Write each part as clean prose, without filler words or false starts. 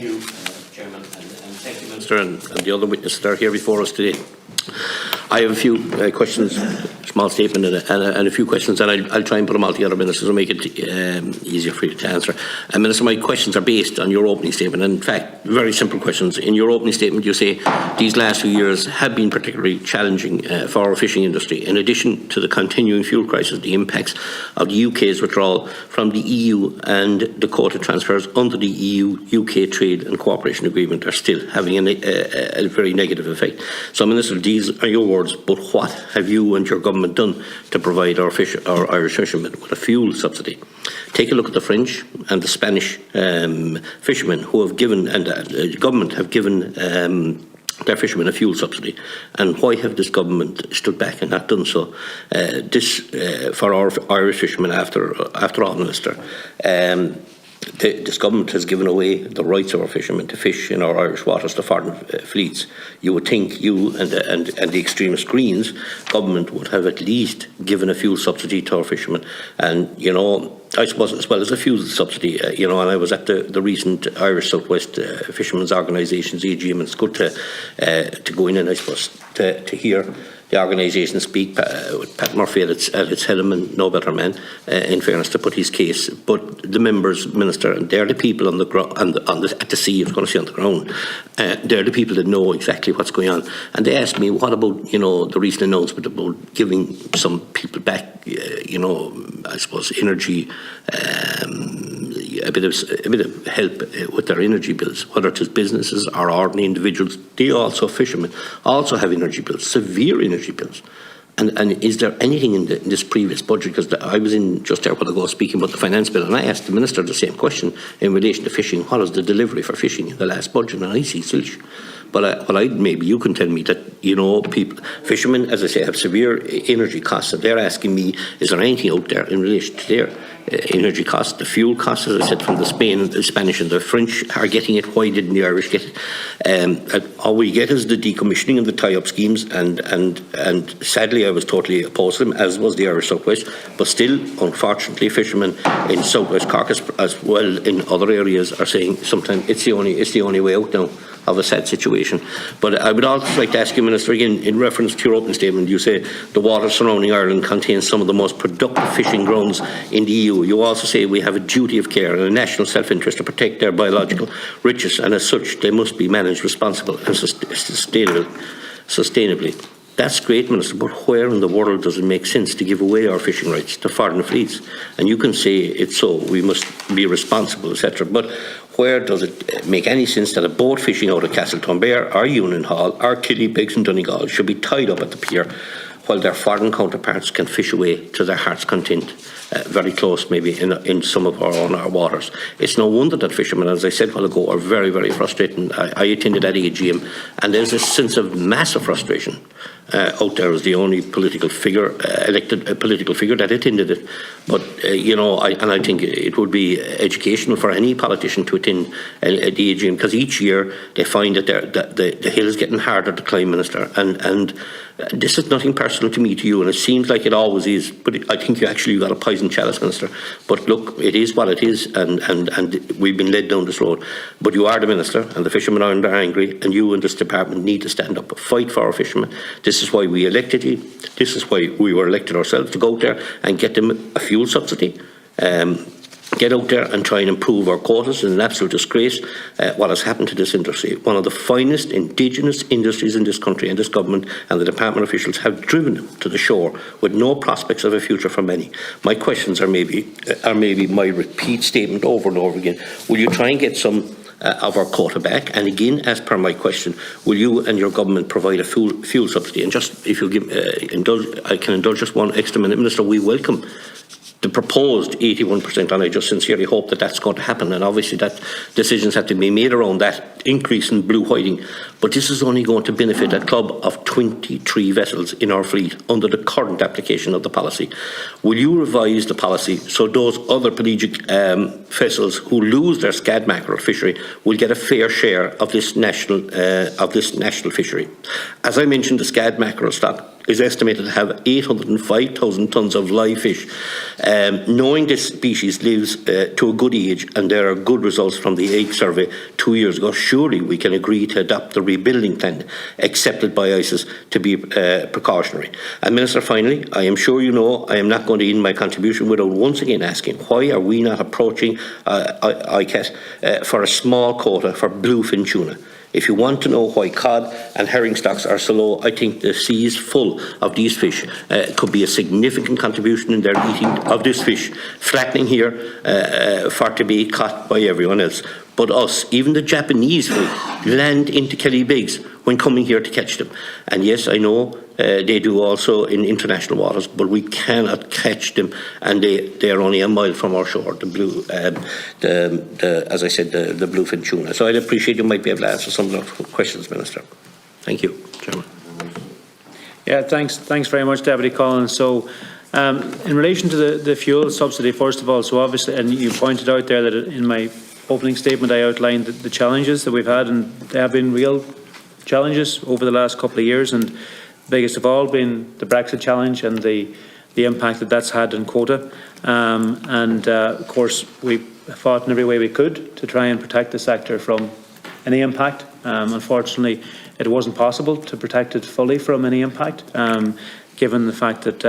you, Chairman, and thank you, Minister, and the other witnesses that are here before us today. I have a few questions, small statement and a few questions, and I'll try and put them all together, Minister, to make it easier for you to answer. And Minister, my questions are based on your opening statement, and in fact, very simple questions. In your opening statement, you say these last few years have been particularly challenging for our fishing industry. In addition to the continuing fuel crisis, the impacts of the UK's withdrawal from the EU and the quota transfers under the EU-UK Trade and Cooperation Agreement are still having a very negative effect. So, Minister, these are your words, but what have you and your government done to provide our Irish fishermen with a fuel subsidy? Take a look at the French and the Spanish fishermen who have given, and the government have given their fishermen a fuel subsidy, and why have this government stood back and not done so? For our Irish fishermen, after all, Minister, this government has given away the rights of our fishermen to fish in our Irish waters to foreign fleets. You would think you and the extremist Greens government would have at least given a fuel subsidy to our fishermen. And, you know, I suppose as well as a fuel subsidy, you know, and I was at the recent Irish Southwest Fishermen's Organisation's AGM, and it's good to go in and I suppose to hear the organisation speak with Pat Murphy at its helm, and no better man, in fairness, to put his case. But the members, Minister, and they're the people on the ground, at the sea, I was going to say on the ground, they're the people that know exactly what's going on. And they asked me, what about, you know, the recent announcement about giving some people back, you know, I suppose energy, a bit of help with their energy bills, whether it's businesses or ordinary individuals. They also, fishermen, also have energy bills, severe energy bills. And is there anything in this previous budget, because I was in just there a while ago speaking about the finance bill, and I asked the Minister the same question in relation to fishing. What is the delivery for fishing in the last budget? And I see zilch. But maybe you can tell me that, you know, fishermen, as I say, have severe energy costs, and they're asking me, is there anything out there in relation to their energy costs, the fuel costs, as I said, from the Spanish and the French are getting it. Why didn't the Irish get it? All we get is the decommissioning and the tie-up schemes, and sadly I was totally opposed to them, as was the Irish Southwest. But still, unfortunately, fishermen in Southwest Cork as well in other areas are saying sometimes it's the only way out now of a sad situation. But I would also like to ask you, Minister, again, in reference to your opening statement, you say the water surrounding Ireland contains some of the most productive fishing grounds in the EU. You also say we have a duty of care and a national self-interest to protect their biological riches, and as such, they must be managed responsibly and sustainably. That's great, Minister, but where in the world does it make sense to give away our fishing rights to foreign fleets? And you can say it's so, we must be responsible, etc. But where does it make any sense that a boat fishing out of Castletonbear or Union Hall or Killybegs in Donegal should be tied up at the pier while their foreign counterparts can fish away to their heart's content, very close maybe in some of our waters? It's no wonder that fishermen, as I said a while ago, are very, very frustrated. I attended that AGM, and there's a sense of massive frustration out there as the only political figure, elected political figure that attended it. But, you know, I think it would be educational for any politician to attend the AGM, because each year they find that the hill is getting harder to climb, Minister. And this is nothing personal to me, to you, and it seems like it always is. But I think you actually got a poison chalice, Minister. But look, it is what it is, and we've been led down this road. But you are the Minister, and the fishermen are angry, and you and this department need to stand up, fight for our fishermen. This is why we elected you. This is why we were elected ourselves, to go out there and get them a fuel subsidy. Get out there and try and improve our quotas. It's an absolute disgrace what has happened to this industry. One of the finest indigenous industries in this country, and this government and the department officials have driven them to the shore with no prospects of a future for many. My questions are maybe my repeat statement over and over again. Will you try and get some of our quota back? And again, as per my question, will you and your government provide a fuel subsidy? And just, if you give, I can indulge just one extra minute, Minister, we welcome the proposed 81%, and I just sincerely hope that that's going to happen. And obviously that decisions have to be made around that increase in blue whiting. But this is only going to benefit a club of 23 vessels in our fleet under the current application of the policy. Will you revise the policy so those other pelagic vessels who lose their scad mackerel fishery will get a fair share of this national fishery? As I mentioned, the scad mackerel stock is estimated to have 805,000 tonnes of live fish. Knowing this species lives to a good age and there are good results from the egg survey 2 years ago, surely we can agree to adopt the rebuilding plan accepted by ICES to be precautionary. And Minister, finally, I am sure you know I am not going to end my contribution without once again asking, why are we not approaching ICAT for a small quota for bluefin tuna? If you want to know why cod and herring stocks are so low, I think the seas full of these fish could be a significant contribution in their eating of this fish, flattening here for to be caught by everyone else. But us, even the Japanese fleet, land into Kellybigs when coming here to catch them. And yes, I know they do also in international waters, but we cannot catch them, and they are only a mile from our shore. As I said, the bluefin tuna. So I'd appreciate you might be able to answer some of those questions, Minister. Thank you, Chairman. Yeah, thanks very much, Deputy Collins. So, in relation to the fuel subsidy, first of all, so obviously, and you pointed out there that in my opening statement I outlined the challenges that we've had, and there have been real challenges over the last couple of years, and biggest of all being the Brexit challenge and the impact that that's had on quota. Of course, we fought in every way we could to try and protect the sector from any impact. Unfortunately, it wasn't possible to protect it fully from any impact, given the fact that,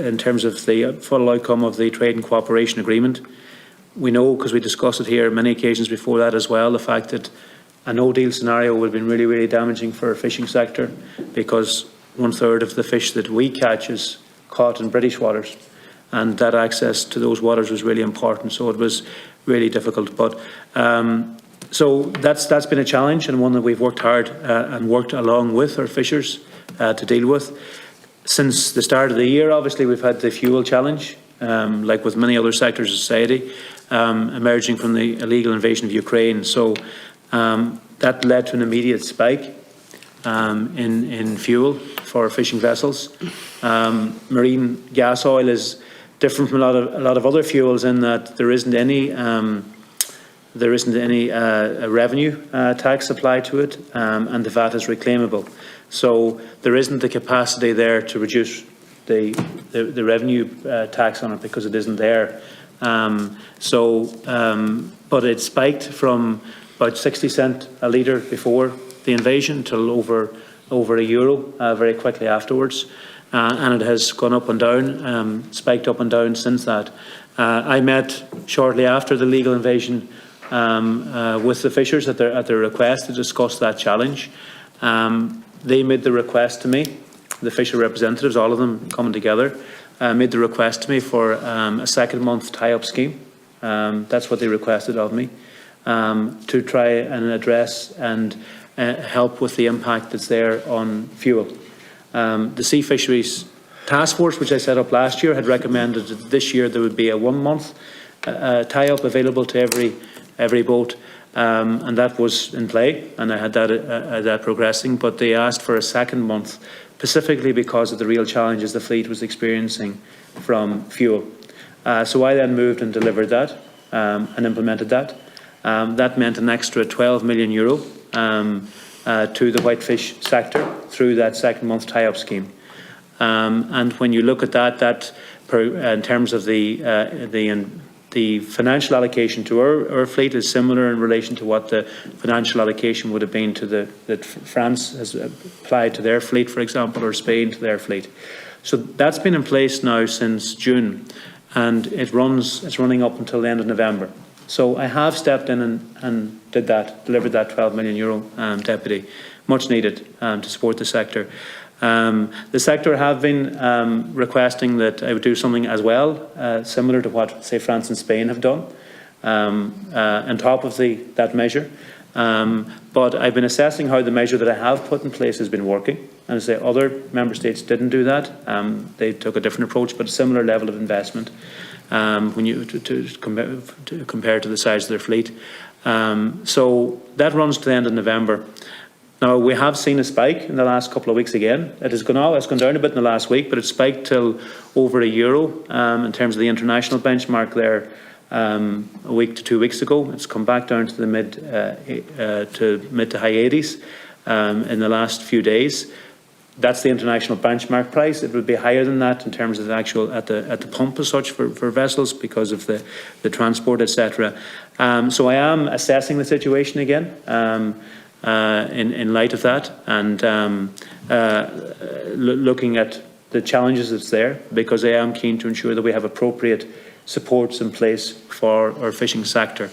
in terms of the full outcome of the Trade and Cooperation Agreement, we know, because we discussed it here many occasions before that as well, the fact that a no-deal scenario would have been really, really damaging for our fishing sector, because 1/3 of the fish that we catch is caught in British waters, and that access to those waters was really important. So it was really difficult. But so that's been a challenge, and one that we've worked hard and worked along with our fishers to deal with. Since the start of the year, obviously, we've had the fuel challenge, like with many other sectors of society, emerging from the illegal invasion of Ukraine. So that led to an immediate spike in fuel for fishing vessels. Marine gas oil is different from a lot of other fuels in that there isn't any revenue tax applied to it, and the VAT is reclaimable. So there isn't the capacity there to reduce the revenue tax on it because it isn't there. But it spiked from about 60 cents a litre before the invasion till over €1 very quickly afterwards, and it has gone up and down, spiked up and down since that. I met shortly after the legal invasion with the fishers at their request to discuss that challenge. They made the request to me, the fisher representatives, all of them coming together, made the request to me for a second-month tie-up scheme. That's what they requested of me, to try and address and help with the impact that's there on fuel. The Sea Fisheries Task Force, which I set up last year, had recommended that this year there would be a 1-month tie-up available to every boat, and that was in play, and I had that progressing. But they asked for a second month, specifically because of the real challenges the fleet was experiencing from fuel. So I then moved and delivered that and implemented that. That meant an extra €12 million to the whitefish sector through that second month tie-up scheme. And when you look at that in terms of the financial allocation to our fleet is similar in relation to what the financial allocation would have been to that France has applied to their fleet, for example, or Spain to their fleet. So that's been in place now since June, and it's running up until the end of November. So I have stepped in and delivered that €12 million, Deputy, much needed to support the sector. The sector have been requesting that I would do something as well, similar to what, say, France and Spain have done, on top of that measure. But I've been assessing how the measure that I have put in place has been working. And as I say, other member states didn't do that. They took a different approach, but a similar level of investment when you to compare to the size of their fleet. So that runs to the end of November. Now, we have seen a spike in the last couple of weeks again. It has gone down a bit in the last week, but it spiked till over €1 in terms of the international benchmark there a week to 2 weeks ago. It's come back down to the mid to high 80s in the last few days. that's the international benchmark price. It would be higher than that in terms of the actual at the pump as such for vessels because of the transport, etc. So I am assessing the situation again in light of that, and looking at the challenges that's there, because I am keen to ensure that we have appropriate supports in place for our fishing sector.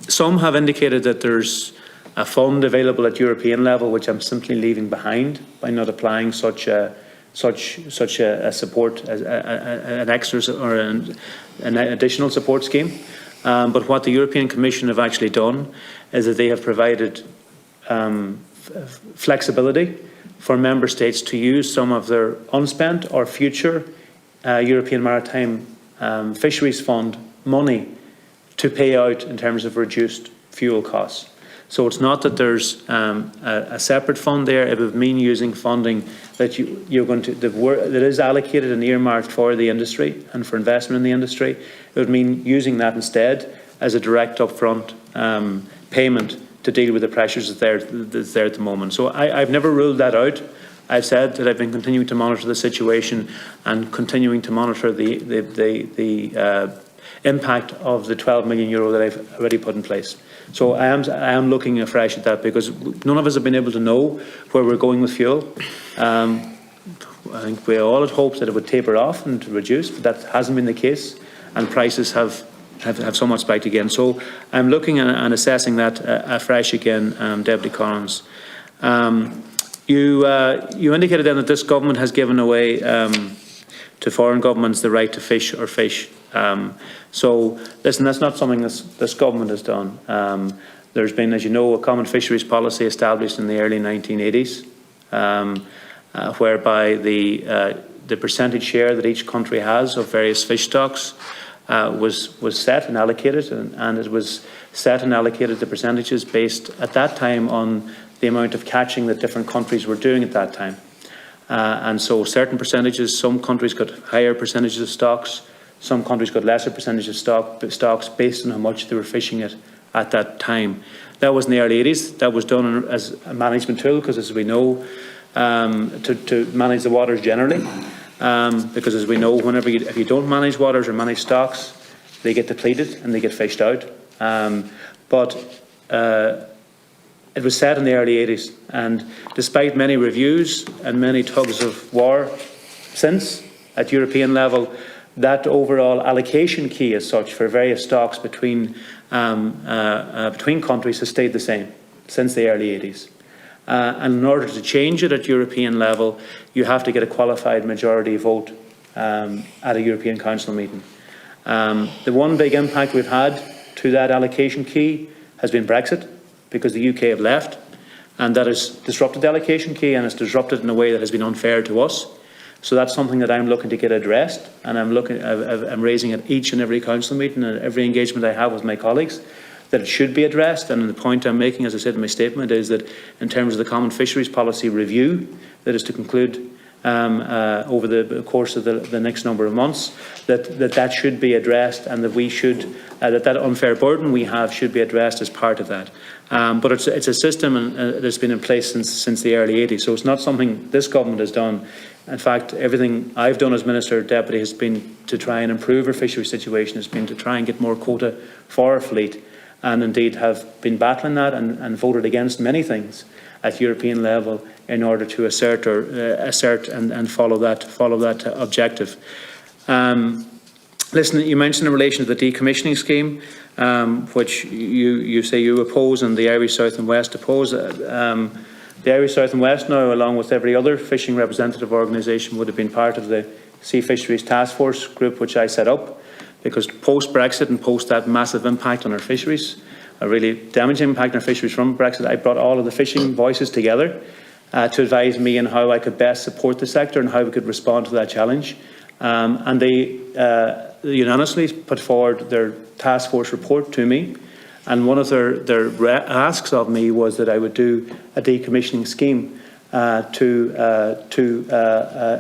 Some have indicated that there's a fund available at European level, which I'm simply leaving behind by not applying such a support as an extra or an additional support scheme. But what the European Commission have actually done is that they have provided flexibility for member states to use some of their unspent or future European Maritime Fisheries Fund money to pay out in terms of reduced fuel costs. So it's not that there's a separate fund there. It would mean using funding that you're going to that is allocated and earmarked for the industry and for investment in the industry. It would mean using that instead as a direct upfront payment to deal with the pressures that's there at the moment. So I've never ruled that out. I've said that I've been continuing to monitor the situation and continuing to monitor the impact of the €12 million that I've already put in place. So I am looking afresh at that, because none of us have been able to know where we're going with fuel. I think we all had hoped that it would taper off and reduce, but that hasn't been the case, and prices have somewhat spiked again. So I'm looking and assessing that afresh again, Deputy Collins. You indicated then that this government has given away to foreign governments the right to fish or fish. So listen, that's not something this government has done. There's been, as you know, a common fisheries policy established in the early 1980s, whereby the percentage share that each country has of various fish stocks was set and allocated, and it was set and allocated the percentages based at that time on the amount of catching that different countries were doing at that time. And so certain percentages, some countries got higher percentages of stocks, some countries got lesser percentages of stocks based on how much they were fishing at that time. That was in the early 80s. That was done as a management tool, because as we know, to manage the waters generally, because as we know, if you don't manage waters or manage stocks, they get depleted and they get fished out. But it was set in the early 80s, and despite many reviews and many tugs of war since at European level, that overall allocation key as such for various stocks between countries has stayed the same since the early 80s. And in order to change it at European level, you have to get a qualified majority vote at a European Council meeting. The one big impact we've had to that allocation key has been Brexit, because the UK have left, and that has disrupted the allocation key, and it's disrupted in a way that has been unfair to us. So that's something that I'm looking to get addressed, and I'm raising at each and every council meeting and every engagement I have with my colleagues, that it should be addressed. And the point I'm making, as I said in my statement, is that in terms of the Common Fisheries Policy review that is to conclude over the course of the next number of months, that should be addressed, and that we should that unfair burden we have should be addressed as part of that. But it's a system that's been in place since the early 80s, so it's not something this government has done. In fact, everything I've done as Minister Deputy has been to try and improve our fishery situation, has been to try and get more quota for our fleet, and indeed have been battling that and voted against many things at European level in order to assert and follow that objective. Listen, you mentioned in relation to the decommissioning scheme, which you say you oppose and the Irish South and West oppose. The Irish South and West now, along with every other fishing representative organisation, would have been part of the Sea Fisheries Task Force group, which I set up, because post-Brexit and post that massive impact on our fisheries, a really damaging impact on our fisheries from Brexit, I brought all of the fishing voices together to advise me on how I could best support the sector and how we could respond to that challenge. And they unanimously put forward their task force report to me, and one of their asks of me was that I would do a decommissioning scheme to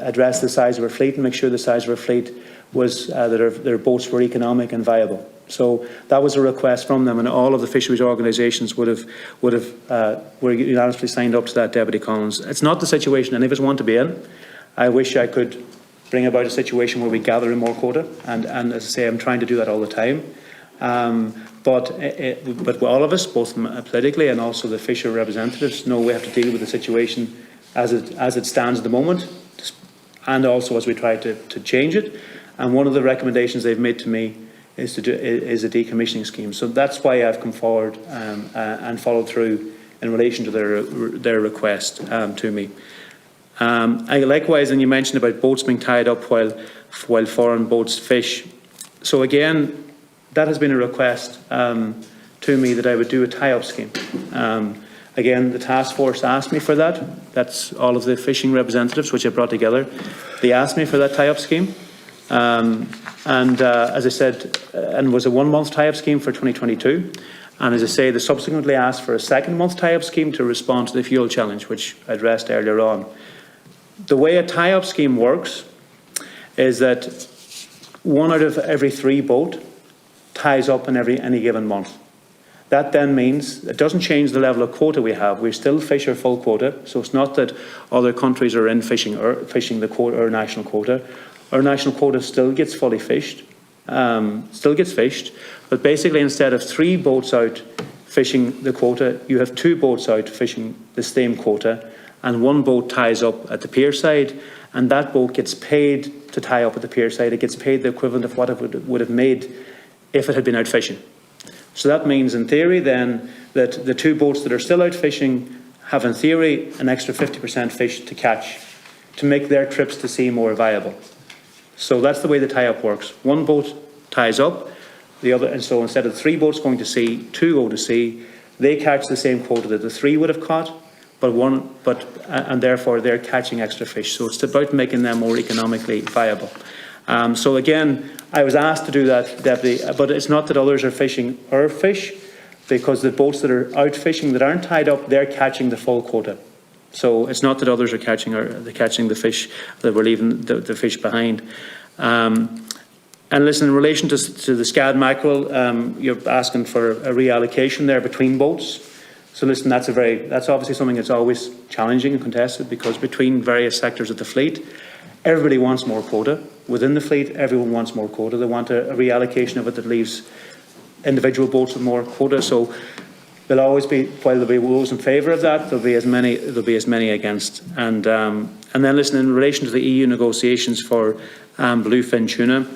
address the size of our fleet and make sure the size of our fleet was that their boats were economic and viable. So that was a request from them, and all of the fisheries organisations were unanimously signed up to that, Deputy Collins. It's not the situation any of us want to be in. I wish I could bring about a situation where we gather in more quota, and as I say, I'm trying to do that all the time. But all of us, both politically and also the fisher representatives, know we have to deal with the situation as it stands at the moment, and also as we try to change it. And one of the recommendations they've made to me is a decommissioning scheme. So that's why I've come forward and followed through in relation to their request to me. Likewise, and you mentioned about boats being tied up while foreign boats fish. So again, that has been a request to me that I would do a tie-up scheme. Again, the task force asked me for that. That's all of the fishing representatives, which I brought together. They asked me for that tie-up scheme. As I said, and was a 1 month tie-up scheme for 2022. And as I say, they subsequently asked for a 2nd month tie-up scheme to respond to the fuel challenge, which I addressed earlier on. The way a tie-up scheme works is that 1 out of every 3 boat ties up in any given month. That then means it doesn't change the level of quota we have. We still fish our full quota, so it's not that other countries are in fishing the quota, our national quota. Our national quota still gets fully fished, but basically instead of 3 boats out fishing the quota, you have 2 boats out fishing the same quota, and 1 boat ties up at the pier side, and that boat gets paid to tie up at the pier side. It gets paid the equivalent of what it would have made if it had been out fishing. So that means in theory then that the 2 boats that are still out fishing have in theory an extra 50% fish to catch to make their trips to sea more viable. So that's the way the tie-up works. 1 boat ties up, and so instead of 3 boats going to sea, 2 go to sea. They catch the same quota that the 3 would have caught, and therefore they're catching extra fish. So it's about making them more economically viable. So again, I was asked to do that, Deputy, but it's not that others are fishing our fish, because the boats that are out fishing that aren't tied up, they're catching the full quota. So it's not that others are catching the fish, that we're leaving the fish behind. And listen, in relation to the scad mackerel, you're asking for a reallocation there between boats. So listen, that's obviously something that's always challenging and contested, because between various sectors of the fleet, everybody wants more quota. Within the fleet, everyone wants more quota. They want a reallocation of it that leaves individual boats with more quota. So there'll always be, while there'll be those in favour of that, there'll be as many against. And then listen, in relation to the EU negotiations for bluefin tuna,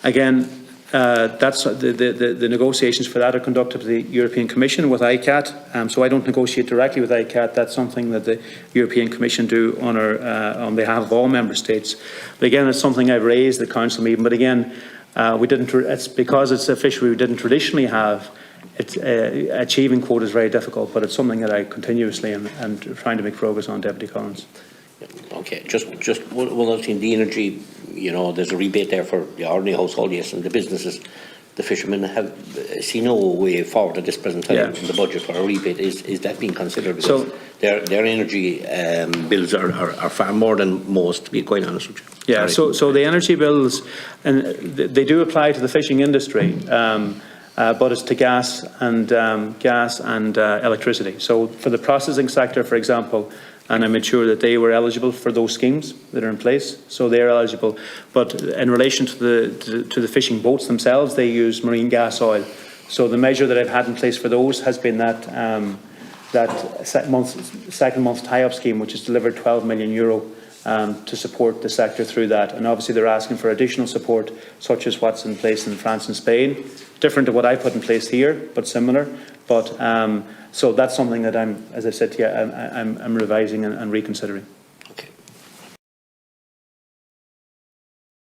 again, that's the negotiations for that are conducted by the European Commission with ICAT. So I don't negotiate directly with ICAT. That's something that the European Commission do on behalf of all member states. But again, it's something I've raised at the council meeting. But again, it's because it's a fishery we didn't traditionally have. Achieving quota is very difficult, but it's something that I continuously and trying to make progress on, Deputy Collins. Okay, just one other thing, the energy, there's a rebate there for the ordinary household, yes, and the businesses. The fishermen have seen no way forward at this present time in the budget for a rebate. Is that being considered? Because their energy bills are far more than most, to be quite honest with you. Yeah, so the energy bills, and they do apply to the fishing industry, but it's to gas and electricity. So for the processing sector, for example, and I made sure that they were eligible for those schemes that are in place, so they're eligible. But in relation to the fishing boats themselves, they use marine gas oil. So the measure that I've had in place for those has been that second month tie-up scheme, which has delivered €12 million to support the sector through that. And obviously they're asking for additional support, such as what's in place in France and Spain. Different to what I put in place here, but similar. But so that's something that as I said to you, I'm revising and reconsidering.